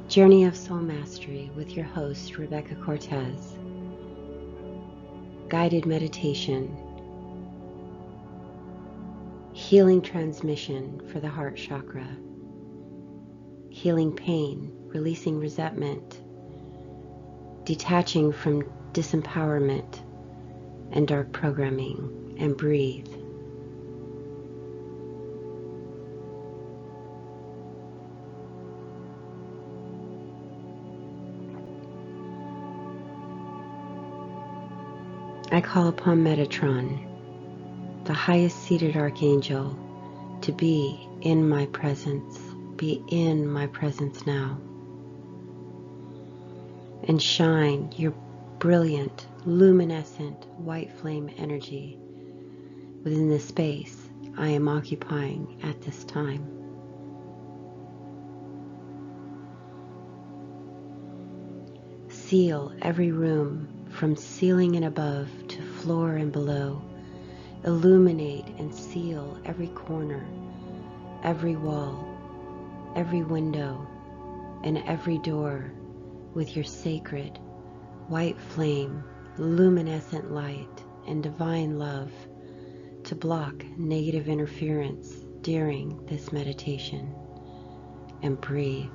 Journey of Soul Mastery with your host, Rebekah Cortez. Guided meditation. Healing transmission for the heart chakra. Healing pain, releasing resentment, detaching from disempowerment and dark programming, and breathe. I call upon Metatron, the highest seated archangel, to be in my presence, be in my presence now, and shine your brilliant, luminescent, white flame energy within the space I am occupying at this time. Seal every room from ceiling and above to floor and below. Illuminate and seal every corner, every wall, every window, and every door with your sacred, white flame, luminescent light, and divine love to block negative interference during this meditation. And breathe.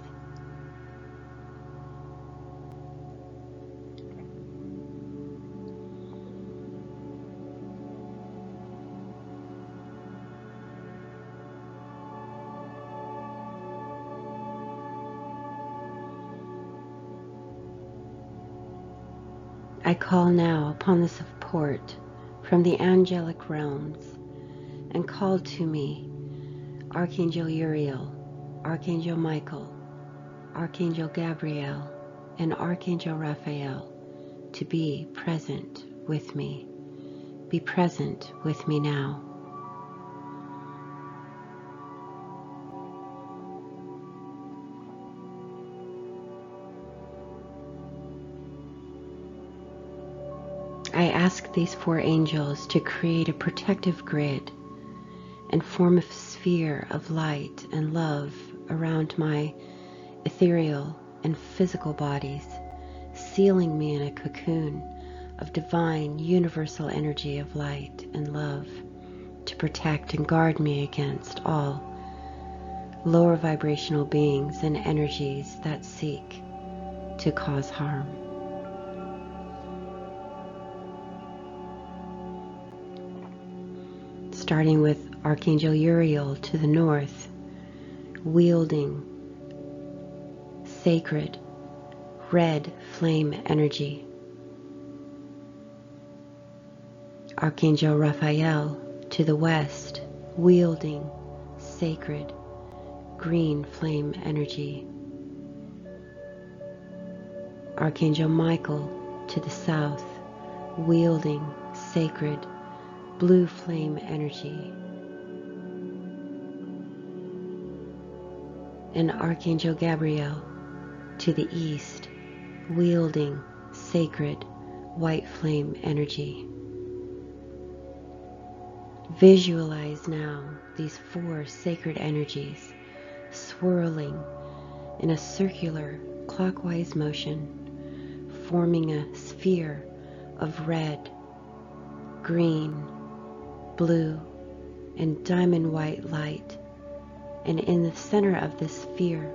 I call now upon the support from the angelic realms and call to me Archangel Uriel, Archangel Michael, Archangel Gabriel, and Archangel Raphael to be present with me. Be present with me now. I ask these four angels to create a protective grid and form a sphere of light and love around my ethereal and physical bodies, sealing me in a cocoon of divine universal energy of light and love to protect and guard me against all lower vibrational beings and energies that seek to cause harm. Starting with Archangel Uriel to the north, wielding sacred red flame energy. Archangel Raphael to the west, wielding sacred green flame energy. Archangel Michael to the south, wielding sacred blue flame energy. And Archangel Gabriel to the east, wielding sacred white flame energy. Visualize now these four sacred energies swirling in a circular clockwise motion, forming a sphere of red, green, blue, and diamond white light. And in the center of this sphere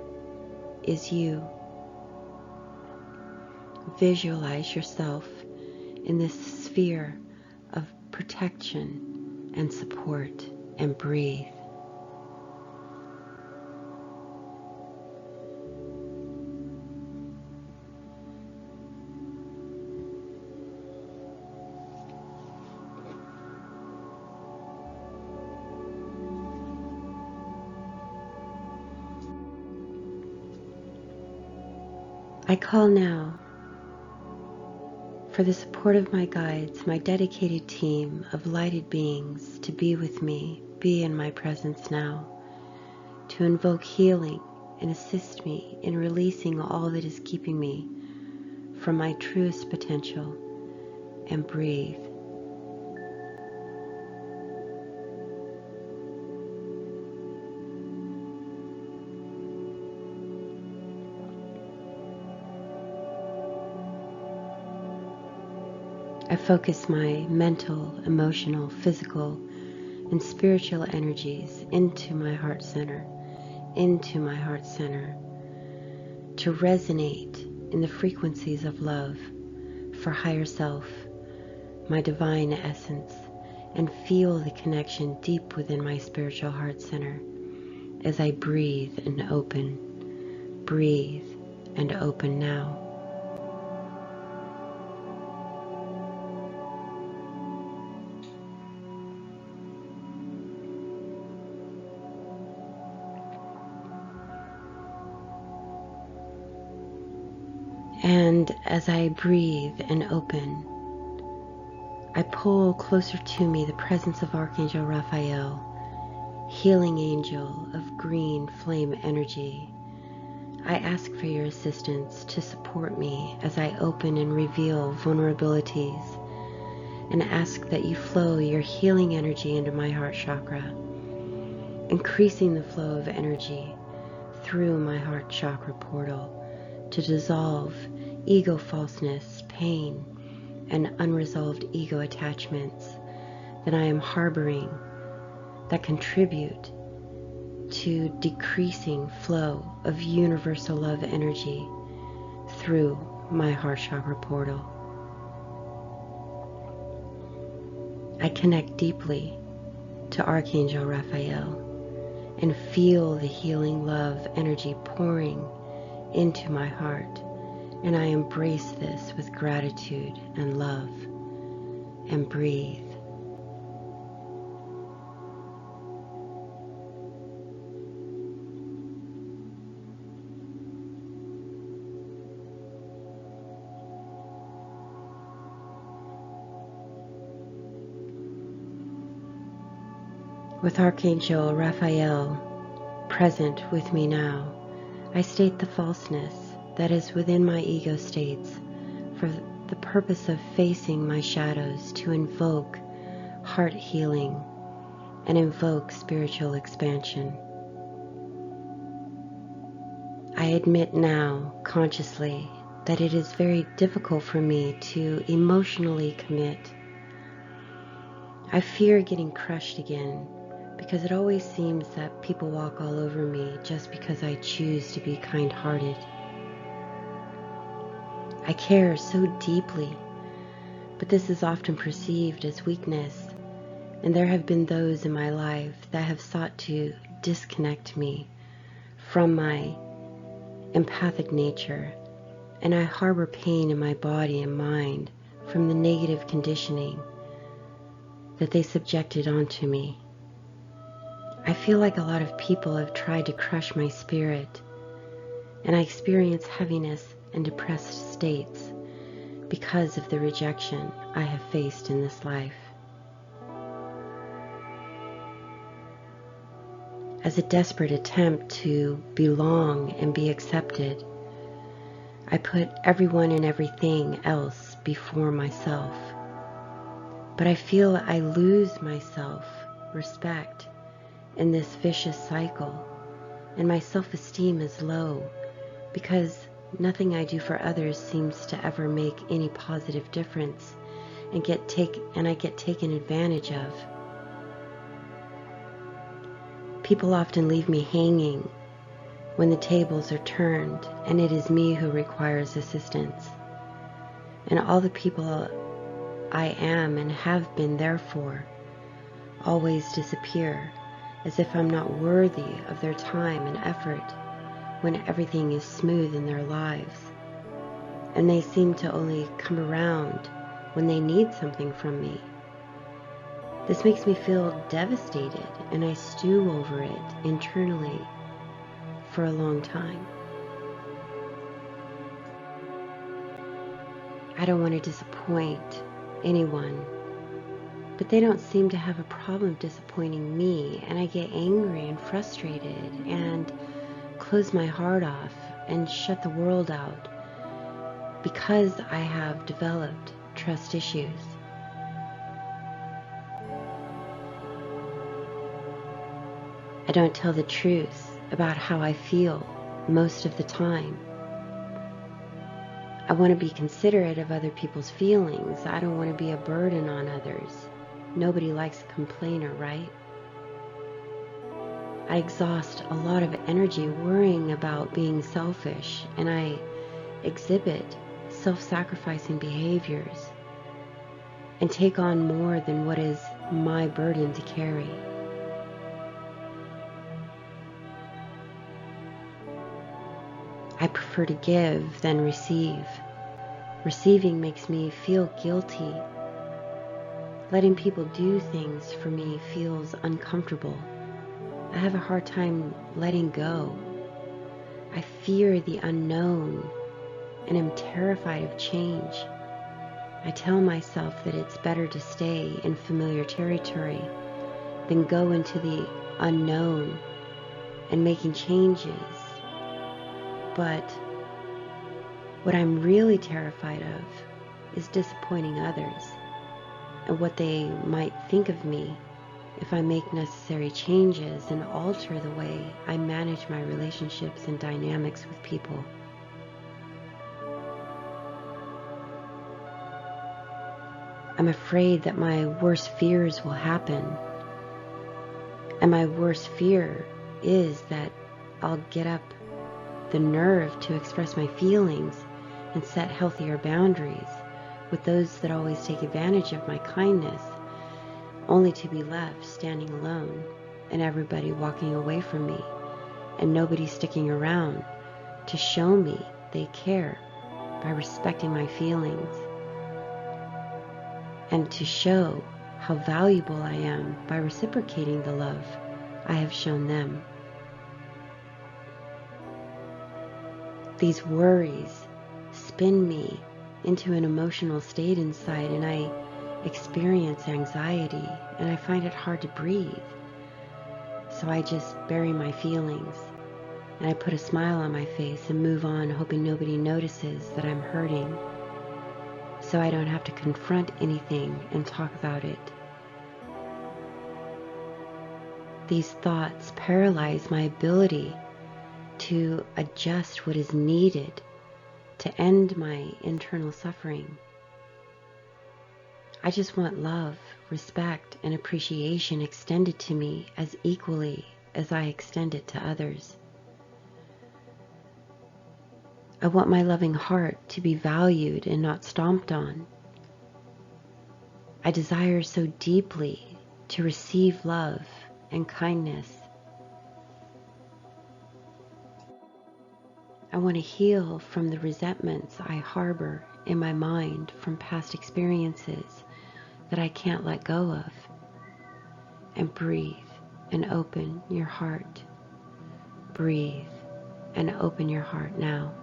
is you. Visualize yourself in this sphere of protection and support, and breathe. I call now for the support of my guides, my dedicated team of lighted beings to be with me, be in my presence now, to invoke healing and assist me in releasing all that is keeping me from my truest potential, and breathe. I focus my mental, emotional, physical, and spiritual energies into my heart center, to resonate in the frequencies of love for higher self, my divine essence, and feel the connection deep within my spiritual heart center as I breathe and open now. And as I breathe and open, I pull closer to me the presence of Archangel Raphael, healing angel of green flame energy. I ask for your assistance to support me as I open and reveal vulnerabilities, and ask that you flow your healing energy into my heart chakra, increasing the flow of energy through my heart chakra portal to dissolve ego falseness, pain, and unresolved ego attachments that I am harboring that contribute to decreasing flow of universal love energy through my heart chakra portal. I connect deeply to Archangel Raphael and feel the healing love energy pouring into my heart, and I embrace this with gratitude and love, and breathe. With Archangel Raphael present with me now, I state the falseness that is within my ego states for the purpose of facing my shadows to invoke heart healing and invoke spiritual expansion. I admit now, consciously, that it is very difficult for me to emotionally commit. I fear getting crushed again, because it always seems that people walk all over me just because I choose to be kind-hearted. I care so deeply, but this is often perceived as weakness, and there have been those in my life that have sought to disconnect me from my empathic nature, and I harbor pain in my body and mind from the negative conditioning that they subjected onto me. I feel like a lot of people have tried to crush my spirit, and I experience heaviness and depressed states because of the rejection I have faced in this life. As a desperate attempt to belong and be accepted, I put everyone and everything else before myself. But I feel I lose my self-respect in this vicious cycle, and my self-esteem is low because nothing I do for others seems to ever make any positive difference, and I get taken advantage of. People often leave me hanging when the tables are turned and it is me who requires assistance. And all the people I am and have been there for always disappear, as if I'm not worthy of their time and effort when everything is smooth in their lives. And they seem to only come around when they need something from me. This makes me feel devastated, and I stew over it internally for a long time. I don't want to disappoint anyone, but they don't seem to have a problem disappointing me, and I get angry and frustrated and close my heart off and shut the world out because I have developed trust issues. I don't tell the truth about how I feel most of the time. I want to be considerate of other people's feelings. I don't want to be a burden on others. Nobody likes a complainer, right? I exhaust a lot of energy worrying about being selfish, and I exhibit self-sacrificing behaviors and take on more than what is my burden to carry. I prefer to give than receive. Receiving makes me feel guilty. Letting people do things for me feels uncomfortable. I have a hard time letting go. I fear the unknown and am terrified of change. I tell myself that it's better to stay in familiar territory than go into the unknown and making changes. But what I'm really terrified of is disappointing others and what they might think of me if I make necessary changes and alter the way I manage my relationships and dynamics with people. I'm afraid that my worst fears will happen. And my worst fear is that I'll get up the nerve to express my feelings and set healthier boundaries with those that always take advantage of my kindness, only to be left standing alone and everybody walking away from me and nobody sticking around to show me they care by respecting my feelings and to show how valuable I am by reciprocating the love I have shown them. These worries spin me into an emotional state inside, and I experience anxiety, and I find it hard to breathe. So I just bury my feelings, and I put a smile on my face and move on, hoping nobody notices that I'm hurting, so I don't have to confront anything and talk about it. These thoughts paralyze my ability to adjust what is needed to end my internal suffering. I just want love, respect, and appreciation extended to me as equally as I extend it to others. I want my loving heart to be valued and not stomped on. I desire so deeply to receive love and kindness. I want to heal from the resentments I harbor in my mind from past experiences that I can't let go of. And breathe and open your heart. Breathe and open your heart now.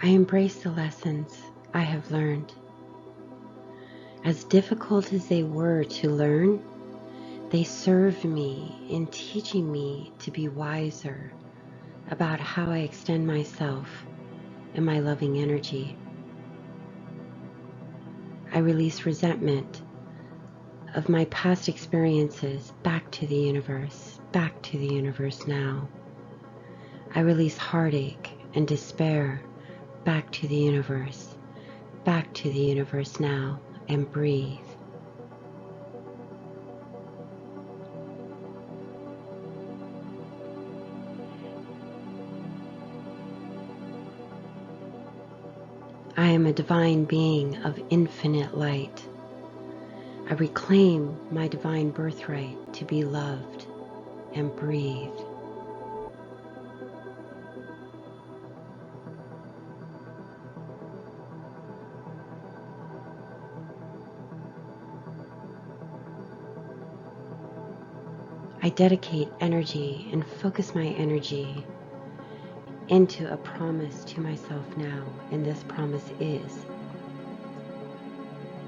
I embrace the lessons I have learned. As difficult as they were to learn, they served me in teaching me to be wiser about how I extend myself and my loving energy. I release resentment of my past experiences back to the universe now. I release heartache and despair back to the universe now, and breathe. I am a divine being of infinite light. I reclaim my divine birthright to be loved, and breathe. I dedicate energy and focus my energy into a promise to myself now, and this promise is: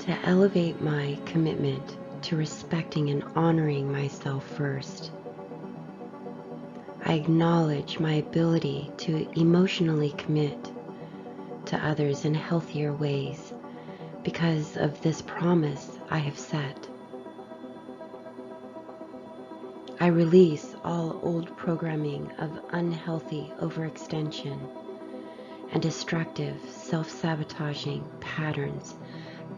to elevate my commitment to respecting and honoring myself first. I acknowledge my ability to emotionally commit to others in healthier ways because of this promise I have set. I release all old programming of unhealthy overextension and destructive self-sabotaging patterns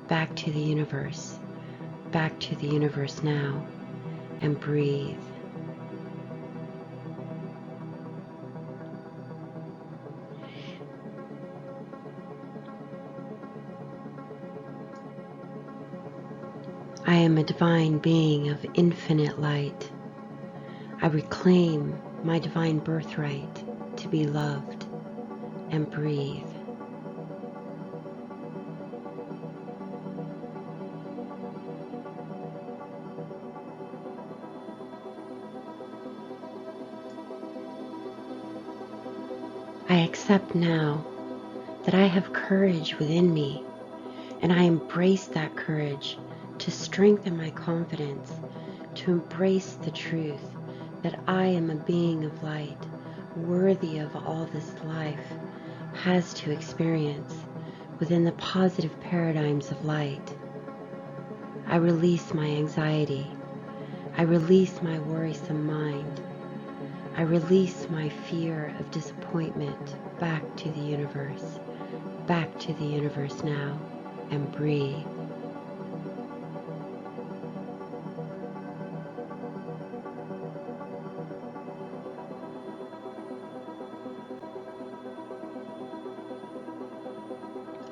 back to the universe now, and breathe. I am a divine being of infinite light. I reclaim my divine birthright to be loved, and breathe. I accept now that I have courage within me, and I embrace that courage to strengthen my confidence, to embrace the truth that I am a being of light, worthy of all this life has to experience within the positive paradigms of light. I release my anxiety. I release my worrisome mind. I release my fear of disappointment back to the universe now, and breathe.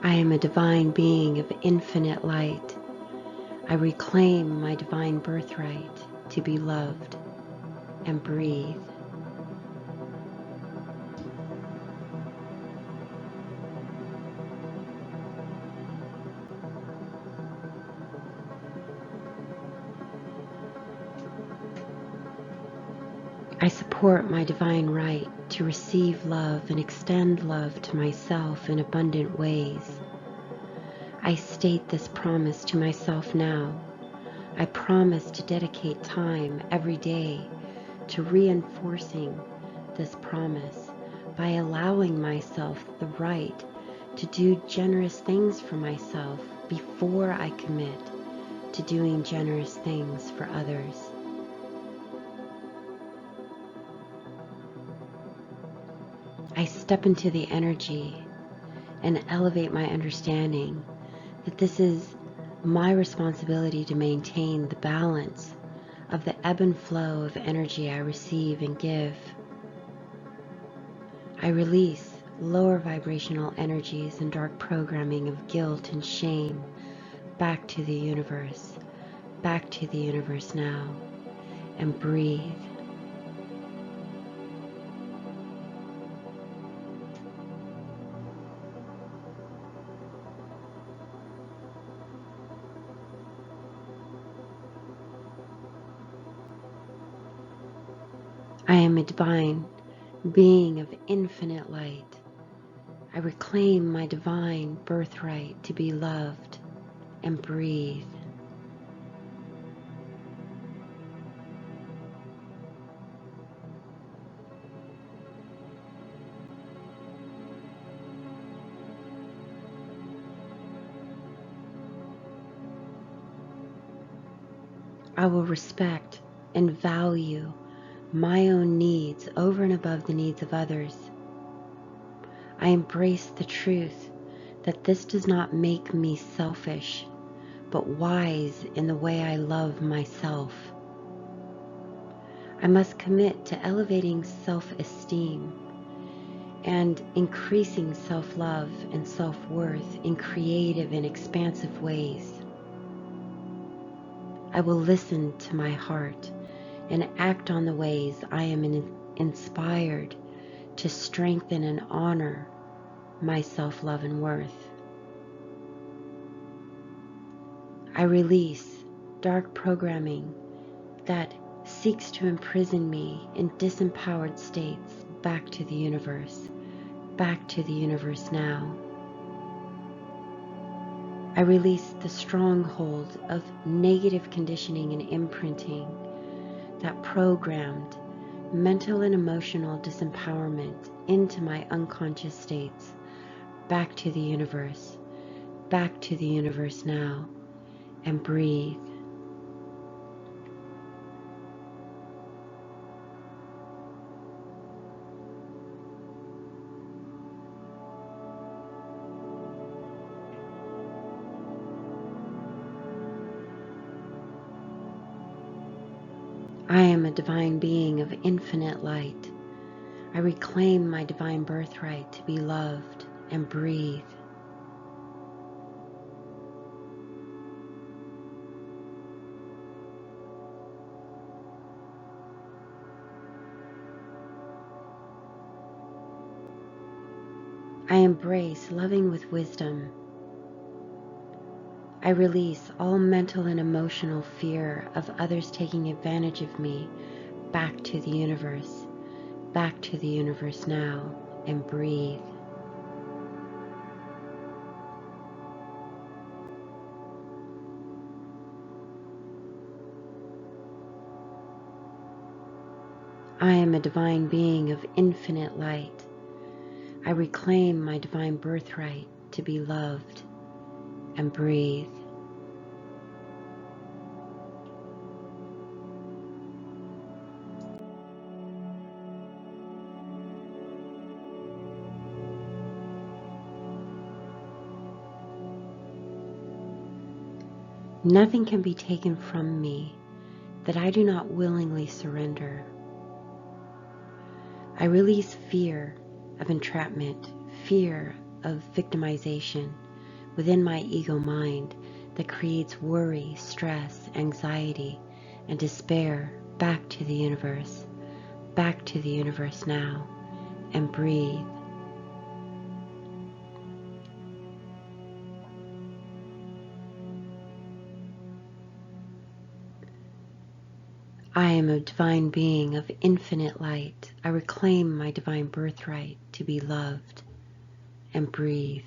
I am a divine being of infinite light. I reclaim my divine birthright to be loved, and breathe. I support my divine right to receive love and extend love to myself in abundant ways. I state this promise to myself now. I promise to dedicate time every day to reinforcing this promise by allowing myself the right to do generous things for myself before I commit to doing generous things for others. I step into the energy and elevate my understanding that this is my responsibility to maintain the balance of the ebb and flow of energy I receive and give. I release lower vibrational energies and dark programming of guilt and shame back to the universe now, and breathe. I am a divine being of infinite light. I reclaim my divine birthright to be loved, and breathe. I will respect and value my own needs over and above the needs of others. I embrace the truth that this does not make me selfish, but wise in the way I love myself. I must commit to elevating self-esteem and increasing self-love and self-worth in creative and expansive ways. I will listen to my heart and act on the ways I am inspired to strengthen and honor my self-love and worth. I release dark programming that seeks to imprison me in disempowered states back to the universe now. I release the stronghold of negative conditioning and imprinting that programmed mental and emotional disempowerment into my unconscious states, back to the universe now, and breathe. I am a divine being of infinite light. I reclaim my divine birthright to be loved, and breathe. I embrace loving with wisdom. I release all mental and emotional fear of others taking advantage of me back to the universe now, and breathe. I am a divine being of infinite light. I reclaim my divine birthright to be loved, and breathe. Nothing can be taken from me that I do not willingly surrender. I release fear of entrapment, fear of victimization within my ego mind that creates worry, stress, anxiety, and despair back to the universe now, and breathe. I am a divine being of infinite light. I reclaim my divine birthright to be loved, and breathe.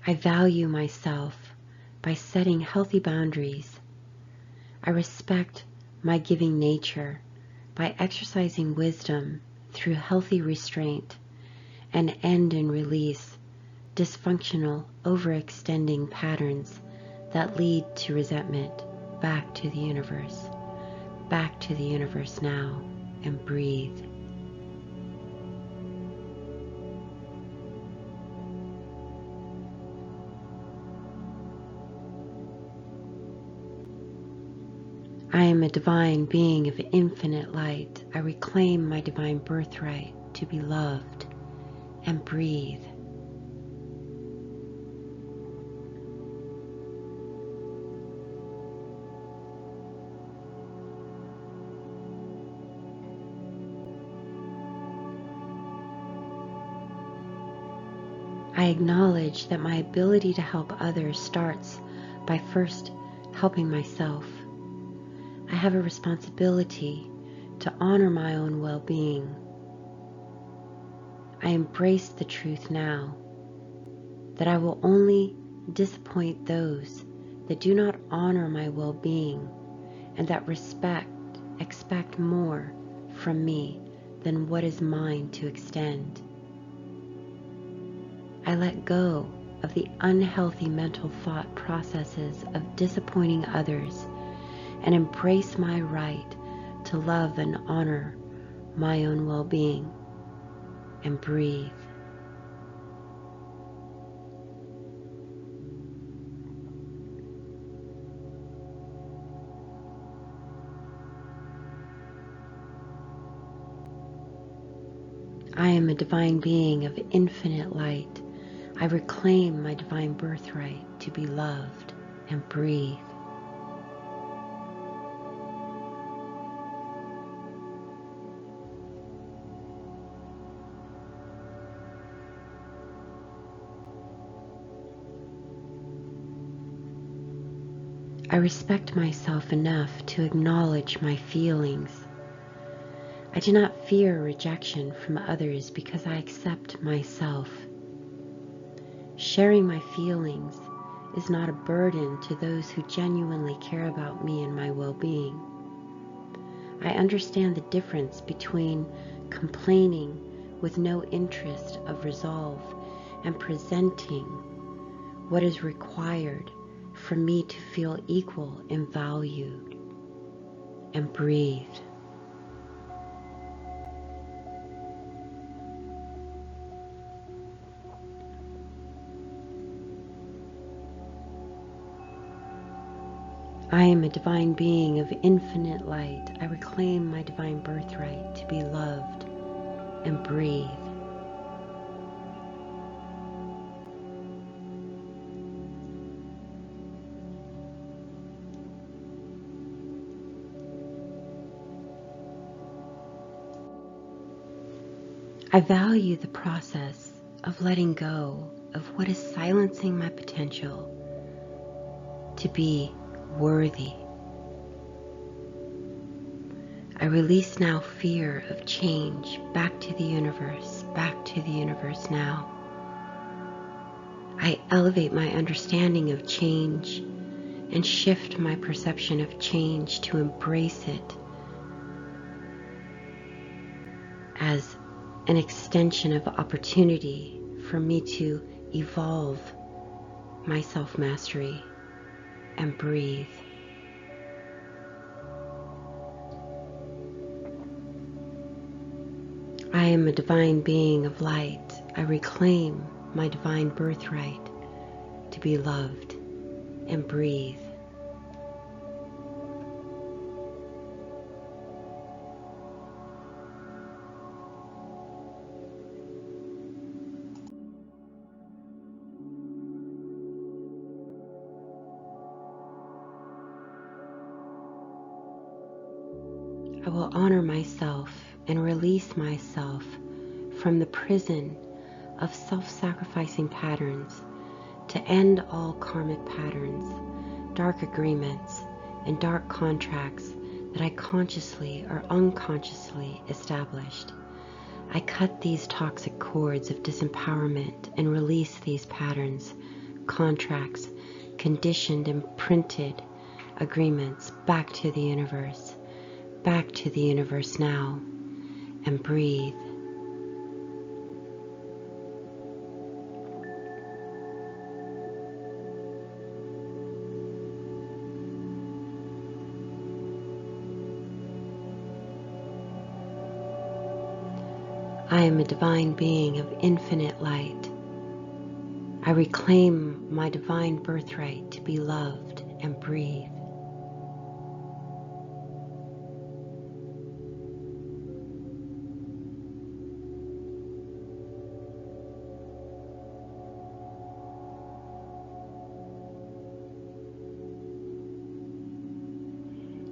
I value myself by setting healthy boundaries. I respect my giving nature by exercising wisdom through healthy restraint, and end and release dysfunctional, overextending patterns that lead to resentment back to the universe now, and breathe. I am a divine being of infinite light. I reclaim my divine birthright to be loved, and breathe. I acknowledge that my ability to help others starts by first helping myself. I have a responsibility to honor my own well-being. I embrace the truth now that I will only disappoint those that do not honor my well-being and that expect more from me than what is mine to extend. I let go of the unhealthy mental thought processes of disappointing others and embrace my right to love and honor my own well-being, and breathe. I am a divine being of infinite light. I reclaim my divine birthright to be loved, and breathe. I respect myself enough to acknowledge my feelings. I do not fear rejection from others because I accept myself. Sharing my feelings is not a burden to those who genuinely care about me and my well-being. I understand the difference between complaining with no interest of resolve and presenting what is required for me to feel equal and valued, and breathe. I am a divine being of infinite light. I reclaim my divine birthright to be loved, and breathe. I value the process of letting go of what is silencing my potential to be worthy. I release now fear of change back to the universe now. I elevate my understanding of change and shift my perception of change to embrace it as an extension of opportunity for me to evolve my self-mastery, and breathe. I am a divine being of light. I reclaim my divine birthright to be loved, and breathe. I will honor myself and release myself from the prison of self-sacrificing patterns to end all karmic patterns, dark agreements, and dark contracts that I consciously or unconsciously established. I cut these toxic cords of disempowerment and release these patterns, contracts, conditioned and printed agreements back to the universe now, and breathe. I am a divine being of infinite light. I reclaim my divine birthright to be loved, and breathe.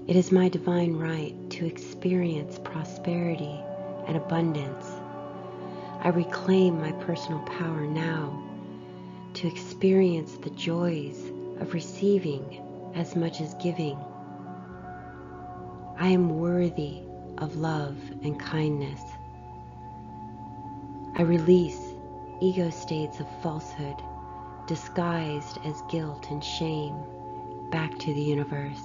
It is my divine right to experience prosperity and abundance. I reclaim my personal power now to experience the joys of receiving as much as giving. I am worthy of love and kindness. I release ego states of falsehood, disguised as guilt and shame, back to the universe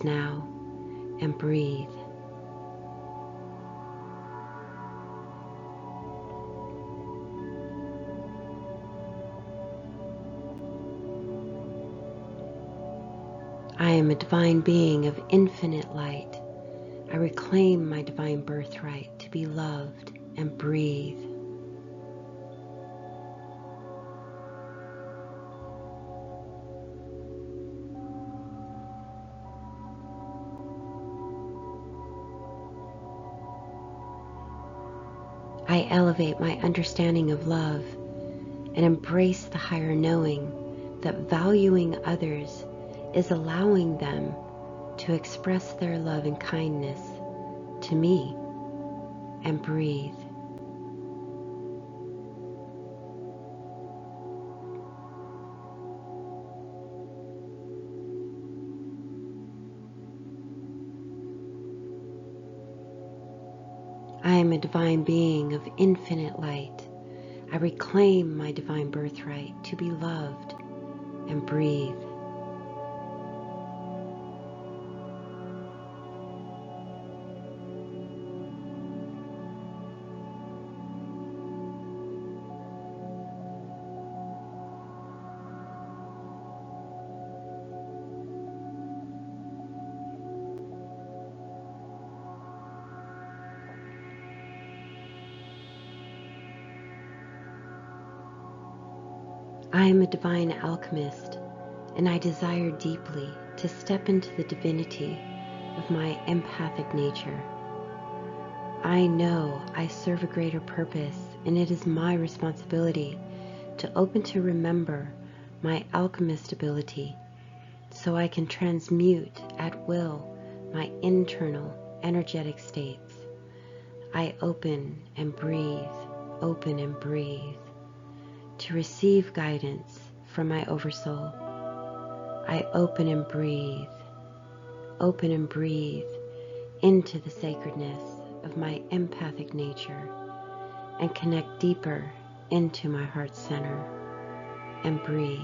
now, and breathe. I am a divine being of infinite light. I reclaim my divine birthright to be loved, and breathe. I elevate my understanding of love and embrace the higher knowing that valuing others is allowing them to express their love and kindness to me, and breathe. I am a divine being of infinite light. I reclaim my divine birthright to be loved and breathe. I am a divine alchemist, and I desire deeply to step into the divinity of my empathic nature. I know I serve a greater purpose, and it is my responsibility to open to remember my alchemist ability so I can transmute at will my internal energetic states. I open and breathe to receive guidance from my Oversoul. I open and breathe into the sacredness of my empathic nature and connect deeper into my heart center and breathe.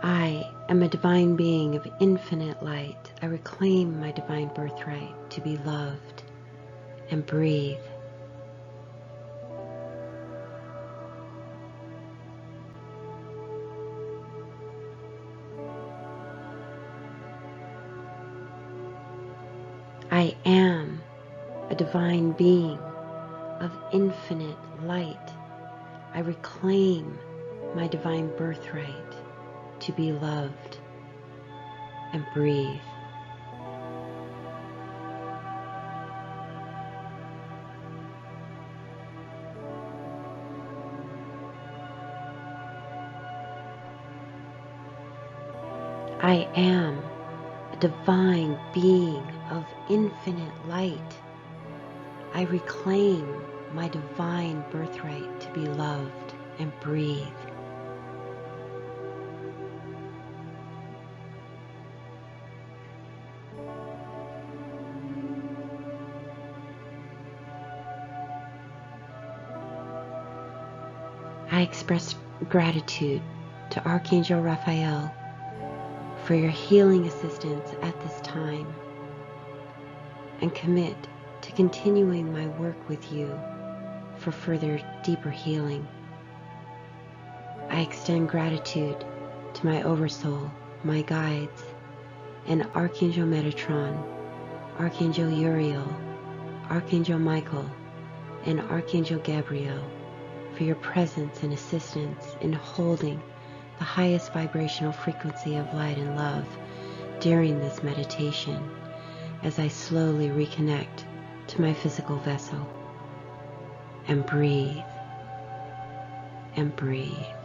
I am a divine being of infinite light. I reclaim my divine birthright to be loved and breathe. I am a divine being of infinite light. I reclaim my divine birthright to be loved and breathe. I am a divine being of infinite light. I reclaim my divine birthright to be loved and breathe. I express gratitude to Archangel Raphael for your healing assistance at this time and commit to continuing my work with you for further deeper healing. I extend gratitude to my Oversoul, my guides, and Archangel Metatron, Archangel Uriel, Archangel Michael, and Archangel Gabriel for your presence and assistance in holding the highest vibrational frequency of light and love during this meditation as I slowly reconnect to my physical vessel and breathe and breathe.